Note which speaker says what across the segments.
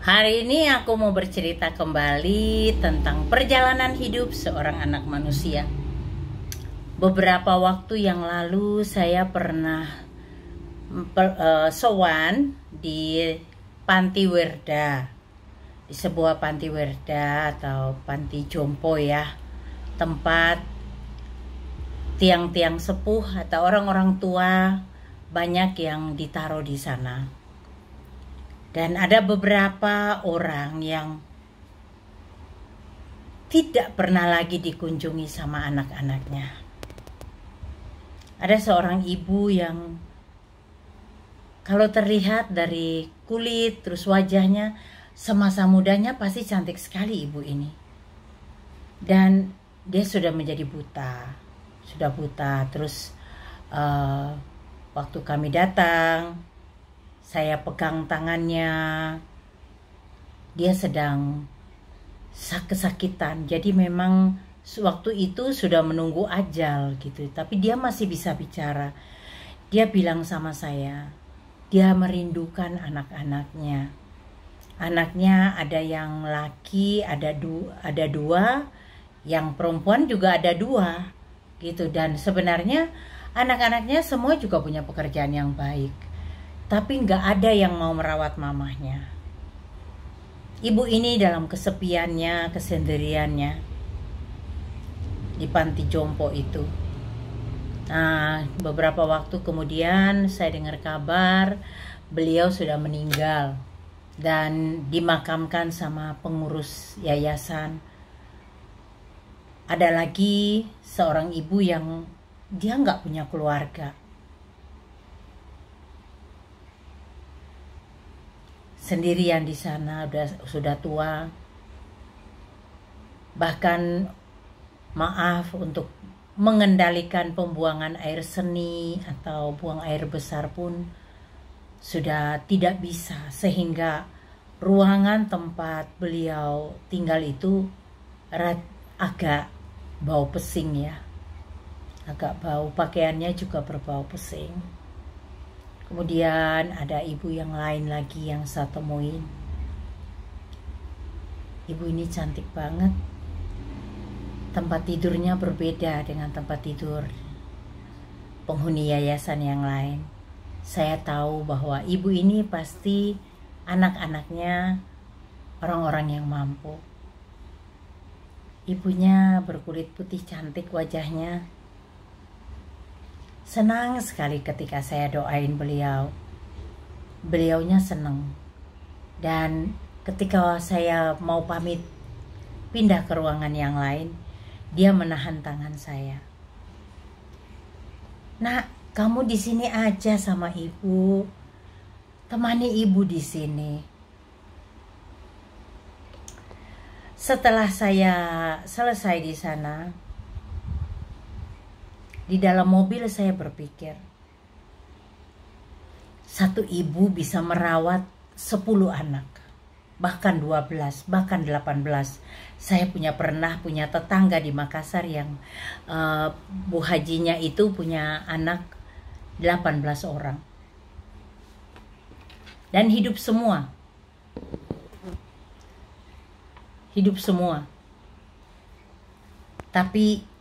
Speaker 1: Hari ini aku mau bercerita kembali tentang perjalanan hidup seorang anak manusia. Beberapa waktu yang lalu saya pernah sowan di Panti Werda, di sebuah Panti Werda atau Panti Jompo ya, tempat tiang-tiang sepuh atau orang-orang tua banyak yang ditaruh di sana. Dan ada beberapa orang yang tidak pernah lagi dikunjungi sama anak-anaknya. Ada seorang ibu yang kalau terlihat dari kulit terus wajahnya, semasa mudanya pasti cantik sekali ibu ini. Dan dia sudah menjadi buta. Sudah buta. Terus waktu kami datang, saya pegang tangannya, dia sedang kesakitan. Jadi memang waktu itu sudah menunggu ajal gitu. Tapi dia masih bisa bicara. Dia bilang sama saya, dia merindukan anak-anaknya. Anaknya ada yang laki, ada dua, yang perempuan juga ada dua gitu. Dan sebenarnya anak-anaknya semua juga punya pekerjaan yang baik. Tapi nggak ada yang mau merawat mamahnya. Ibu ini dalam kesepiannya, kesendiriannya di Panti Jompo itu. Nah, beberapa waktu kemudian saya dengar kabar beliau sudah meninggal dan dimakamkan sama pengurus yayasan. Ada lagi seorang ibu yang dia nggak punya keluarga. Sendirian di sana, sudah tua. Bahkan maaf, untuk mengendalikan pembuangan air seni atau buang air besar pun sudah tidak bisa, sehingga ruangan tempat beliau tinggal itu agak bau pesing ya. Agak bau, pakaiannya juga berbau pesing. Kemudian ada ibu yang lain lagi yang saya temuin. Ibu ini cantik banget. Tempat tidurnya berbeda dengan tempat tidur penghuni yayasan yang lain. Saya tahu bahwa ibu ini pasti anak-anaknya orang-orang yang mampu. Ibunya berkulit putih cantik wajahnya. Senang sekali ketika saya doain beliau. Beliaunya senang. Dan ketika saya mau pamit pindah ke ruangan yang lain, dia menahan tangan saya. "Nak, kamu di sini aja sama ibu. Temani ibu di sini." Setelah saya selesai di sana, di dalam mobil saya berpikir, satu ibu bisa merawat 10 anak, bahkan 12, bahkan 18. Saya pernah punya tetangga di Makassar yang Bu Hajinya itu punya anak 18 orang. Dan hidup semua. Hidup semua. Tapi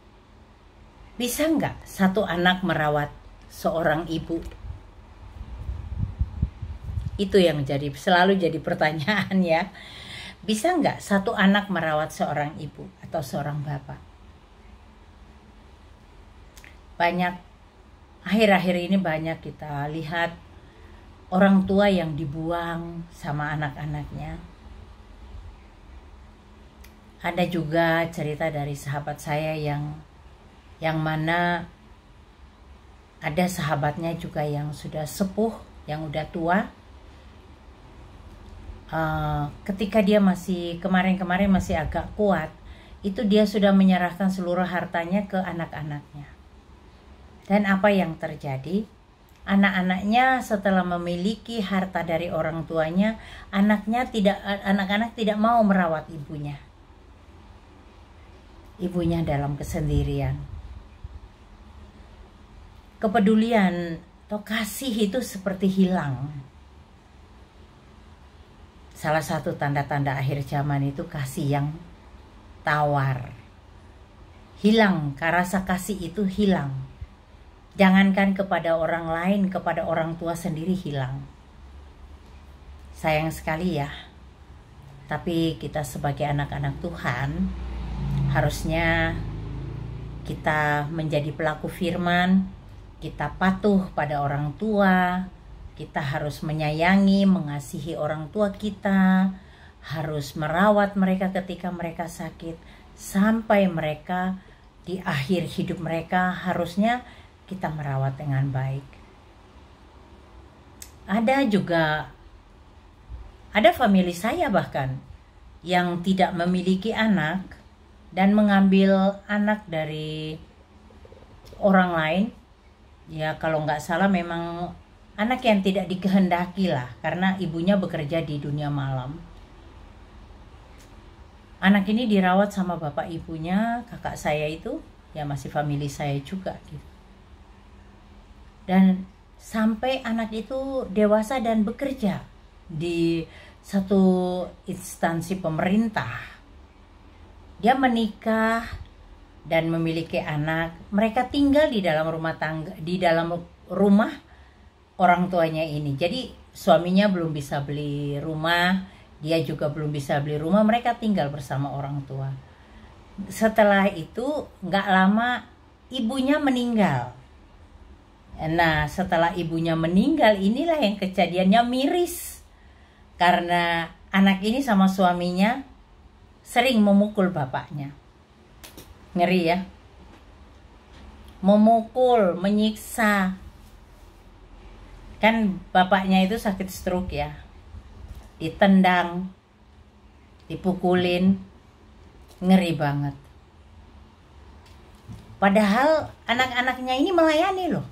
Speaker 1: bisa nggak satu anak merawat seorang ibu? Itu yang selalu jadi pertanyaan ya. Bisa nggak satu anak merawat seorang ibu atau seorang bapak? Akhir-akhir ini banyak kita lihat orang tua yang dibuang sama anak-anaknya. Ada juga cerita dari sahabat saya yang mana ada sahabatnya juga yang sudah sepuh, yang udah tua. Ketika dia kemarin-kemarin masih agak kuat, itu dia sudah menyerahkan seluruh hartanya ke anak-anaknya. Dan apa yang terjadi? Anak-anaknya setelah memiliki harta dari orang tuanya, anak-anak tidak mau merawat ibunya. Ibunya dalam kesendirian. Kepedulian atau kasih itu seperti hilang. salah satu tanda-tanda akhir zaman itu kasih yang tawar. Hilang, rasa kasih itu hilang. Jangankan kepada orang lain, kepada orang tua sendiri hilang. Sayang sekali ya. Tapi kita sebagai anak-anak Tuhan, harusnya kita menjadi pelaku firman, kita patuh pada orang tua, kita harus menyayangi, mengasihi orang tua kita, harus merawat mereka ketika mereka sakit, sampai mereka di akhir hidup mereka harusnya kita merawat dengan baik. Ada famili saya bahkan yang tidak memiliki anak dan mengambil anak dari orang lain. Ya kalau nggak salah memang anak yang tidak dikehendaki lah, karena ibunya bekerja di dunia malam. Anak ini dirawat sama bapak ibunya, kakak saya itu ya masih famili saya juga gitu. Dan sampai anak itu dewasa dan bekerja di satu instansi pemerintah. Dia menikah dan memiliki anak. Mereka tinggal di dalam rumah tangga, di dalam rumah orang tuanya ini. Jadi suaminya belum bisa beli rumah, dia juga belum bisa beli rumah. Mereka tinggal bersama orang tua. Setelah itu nggak lama ibunya meninggal. Nah setelah ibunya meninggal inilah yang kejadiannya miris. Karena anak ini sama suaminya sering memukul bapaknya. Ngeri ya. Memukul, menyiksa. Kan bapaknya itu sakit stroke ya. Ditendang, dipukulin. Ngeri banget. Padahal anak-anaknya ini melayani loh.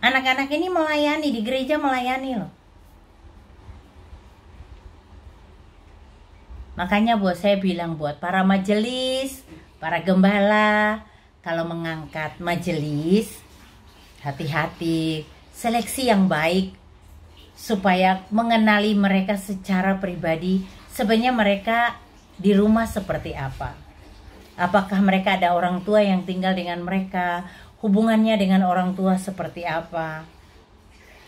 Speaker 1: Anak-anak ini melayani, di gereja melayani loh. Makanya buat saya bilang buat para majelis, para gembala, kalau mengangkat majelis, hati-hati, seleksi yang baik, supaya mengenali mereka secara pribadi, sebenarnya mereka di rumah seperti apa. Apakah mereka ada orang tua yang tinggal dengan mereka, hubungannya dengan orang tua seperti apa.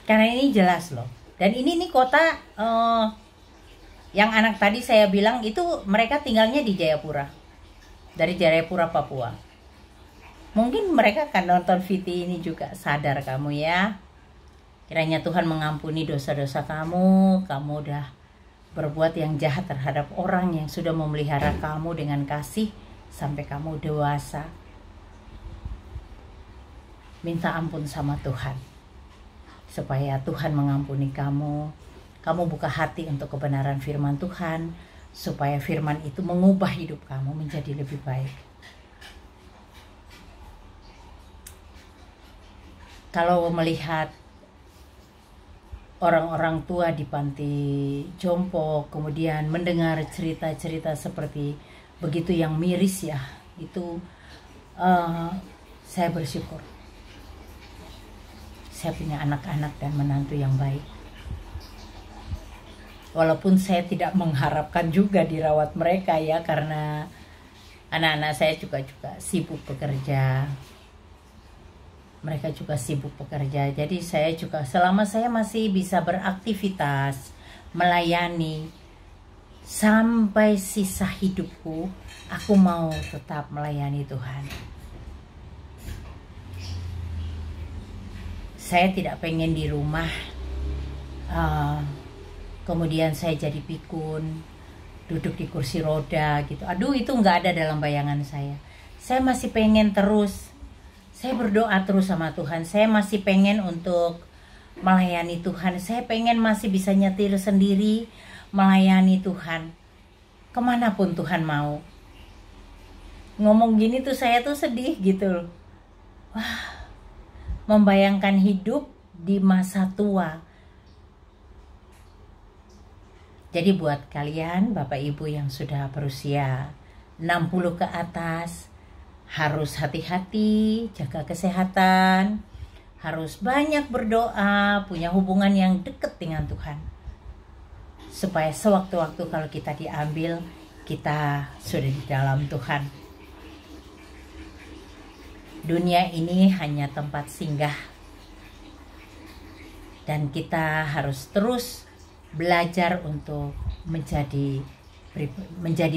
Speaker 1: Karena ini jelas loh. Dan ini kota... yang anak tadi saya bilang itu mereka tinggalnya di Jayapura. Dari Jayapura, Papua. Mungkin mereka akan nonton VT ini juga. Sadar kamu ya. Kiranya Tuhan mengampuni dosa-dosa kamu. Kamu udah berbuat yang jahat terhadap orang yang sudah memelihara kamu dengan kasih sampai kamu dewasa. Minta ampun sama Tuhan. Supaya Tuhan mengampuni kamu. Kamu buka hati untuk kebenaran firman Tuhan, supaya firman itu mengubah hidup kamu menjadi lebih baik. Kalau melihat orang-orang tua di panti jompo, kemudian mendengar cerita-cerita seperti begitu yang miris ya, itu saya bersyukur. Saya punya anak-anak dan menantu yang baik. Walaupun saya tidak mengharapkan juga dirawat mereka ya, karena anak-anak saya juga sibuk bekerja. Mereka juga sibuk bekerja. Jadi saya juga selama saya masih bisa beraktivitas, melayani, sampai sisa hidupku, aku mau tetap melayani Tuhan. Saya tidak pengen di rumah kemudian saya jadi pikun, duduk di kursi roda gitu. Aduh, itu nggak ada dalam bayangan saya. Saya masih pengen terus. Saya berdoa terus sama Tuhan. Saya masih pengen untuk melayani Tuhan. Saya pengen masih bisa nyetir sendiri, melayani Tuhan. Kemanapun Tuhan mau. Ngomong gini tuh saya tuh sedih gitu loh. Wah, membayangkan hidup di masa tua. Jadi buat kalian Bapak Ibu yang sudah berusia 60 ke atas, harus hati-hati, jaga kesehatan, harus banyak berdoa, punya hubungan yang dekat dengan Tuhan. supaya sewaktu-waktu kalau kita diambil, kita sudah di dalam Tuhan. Dunia ini hanya tempat singgah, dan kita harus terus belajar untuk menjadi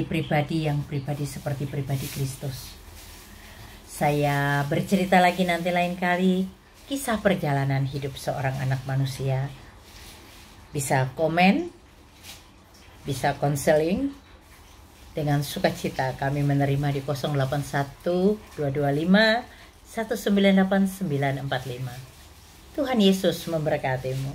Speaker 1: pribadi yang pribadi seperti pribadi Kristus. Saya bercerita lagi nanti lain kali kisah perjalanan hidup seorang anak manusia. Bisa komen, bisa konseling. Dengan sukacita kami menerima di 081 225 198945. Tuhan Yesus memberkatimu.